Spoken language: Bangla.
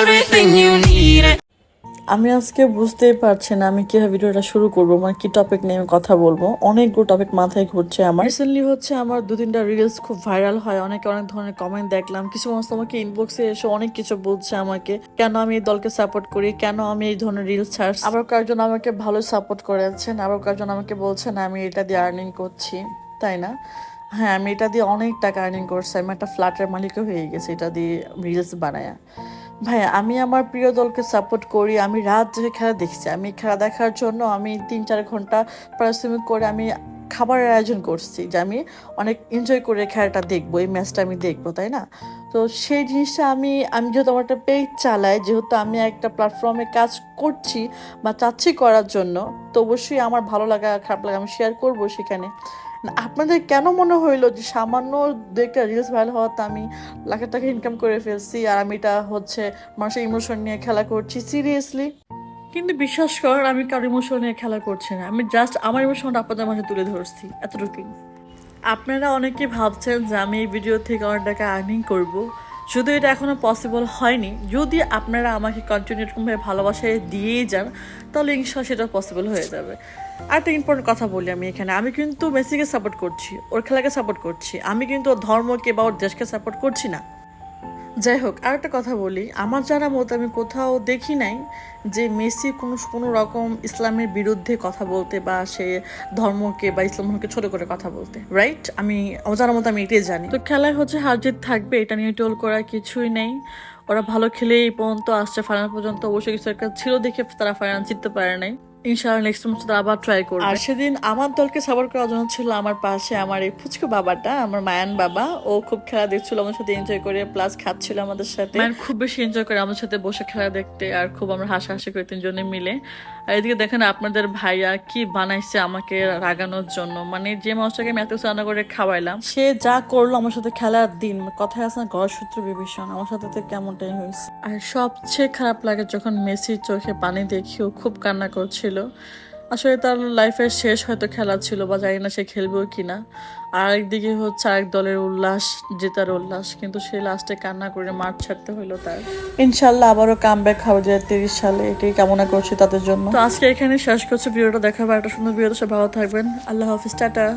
everything you need. আমি আজকে বুঝতেই পারছি না আমি কিভাবে ভিডিওটা শুরু করবো, মানে কি টপিক নিয়ে আমি কথা বলবো। অনেকগুলো টপিক মাথায় ঘুরছে আমার। রিসেন্টলি হচ্ছে আমার 2-3টা রিলস খুব ভাইরাল হয়, অনেকে অনেক ধরনের কমেন্ট দেখলাম। কিছু মানুষ আমাকে ইনবক্সে এসে অনেক কিছু বলছে আমাকে, কেন আমি এই দলকে সাপোর্ট করি, কেন আমি এই ধরনের রিলস ছাড়ছি। আবার কয়েকজন আমাকে ভালো সাপোর্ট করেছেন, আবার কয়েকজন আমাকে বলছেন আমি এটা দিয়ে আর্নিং করছি, তাই না? হ্যাঁ, আমি এটা দিয়ে অনেক টাকা আর্নিং করছি। আমি একটা ফ্ল্যাটের মালিকও হয়ে গেছি এটা দিয়ে রিলস বানায়া। ভাই, আমি আমার প্রিয় দলকে সাপোর্ট করি। আমি রাত জেগে খেলা দেখছি। আমি খেলা দেখার জন্য আমি 3-4 ঘন্টা পরিশ্রম করে আমি খাবারের আয়োজন করছি, যে আমি অনেক এনজয় করে খেলাটা দেখবো, এই ম্যাচটা আমি দেখবো, তাই না? তো সেই জিনিসটা আমি যেহেতু আমার একটা পেজ চালাই, যেহেতু আমি একটা প্ল্যাটফর্মে কাজ করছি বা চাচ্ছি করার জন্য, তো অবশ্যই আমার ভালো লাগা খারাপ লাগা আমি শেয়ার করবো সেখানে। আপনাদের কেন মনে হইলো যে সামান্য 2-একটা রিলস ভাইরাল হওয়াতে আমি লাখ টাকা ইনকাম করে ফেলছি আর আমি এটা হচ্ছে মানুষের ইমোশন নিয়ে খেলা করছি? সিরিয়াসলি? কিন্তু বিশ্বাস কর, আমি কারো ইমোশন নিয়ে খেলা করছি না। আমি জাস্ট আমার ইমোশনটা আপনাদের মাঝে তুলে ধরছি, এতটুকুই। আপনারা অনেকেই ভাবছেন যে আমি এই ভিডিও থেকে অনেক টাকা আর্নিং করবো, যদিও এটা এখনও পসিবল হয়নি। যদি আপনারা আমাকে কন্টিনিউ এরকমভাবে ভালোবাসায় দিয়েই যান, তাহলে ইনশাল্লাহ সেটা পসিবল হয়ে যাবে। আর একটা ইম্পর্টেন্ট কথা বলি আমি এখানে, আমি কিন্তু মেসিকে সাপোর্ট করছি, ওর খেলাকে সাপোর্ট করছি, আমি কিন্তু ওর ধর্মকে বা ওর দেশকে সাপোর্ট করছি না। যাই হোক, আর একটা কথা বলি, আমার জানা মতো আমি কোথাও দেখি নাই যে মেসি কোনো রকম ইসলামের বিরুদ্ধে কথা বলতে বা সে ধর্মকে বা ইসলামকে ছোট করে কথা বলতে, রাইট? আমি আমার জানার মতো আমি এটাই জানি। তো খেলায় হচ্ছে হার জিত থাকবে, এটা নিয়ে টোল করার কিছুই নেই। ওরা ভালো খেলে এই পর্যন্ত আসছে, ফাইনাল পর্যন্ত অবশ্যই কিছু একটা ছিল দেখে তারা ফাইনাল জিততে পারে নাই। ইনশাআল্লাহ নেক্সট ম্যাচ তারা আবার ট্রাই করবে। আর সেদিন আমার দলকে সাপোর্ট করার জন্য ছিল আমার পাশে আমার এই ফুচকু বাবাটা, আমার মায়ান বাবা। ও খুব খেলা দেখছিল আমাদের সাথে, এনজয় করে প্লাস খাচ্ছিল আমাদের সাথে। মায়ান খুব বেশি এনজয় করে আমাদের সাথে বসে খেলা দেখতে, আর খুব আমরা হাসাহাসি করি তিনজনে মিলে। আর এদিকে দেখেন আপনাদের ভাইয়া কি বানাইছে আমাকে রাগানোর জন্য, মানে যে মানুষটাকে আমি এত রান্না করে খাওয়াইলাম, সে যা করলো আমার সাথে খেলার দিন। কথায় আছে না, ঘর সূত্র বিভীষণ, আমার সাথে তো কেমনটাই হয়েছে। আর সবচেয়ে খারাপ লাগে যখন মেসির চোখে পানি দেখিও খুব কান্না করছিল। আসলে তার লাইফের শেষ হয়তো খেলা ছিল, বা জানি না সে খেলবেও কিনা। আর একদিকে হচ্ছে আরেক দলের উল্লাস, জেতার উল্লাস, কিন্তু সে লাস্টে কান্না করে মাঠ ছাড়তে হইলো তার। ইনশাল্লাহ আবারও কামব্যাক হবে 2023 সালে, এটাই কামনা করছি তাদের জন্য। তো আজকে এখানে শেষ করছি ভিডিওটা। দেখাবো একটা সুন্দর ভিডিওতে, সব ভালো থাকবেন। আল্লাহ হাফিজ, টাটা।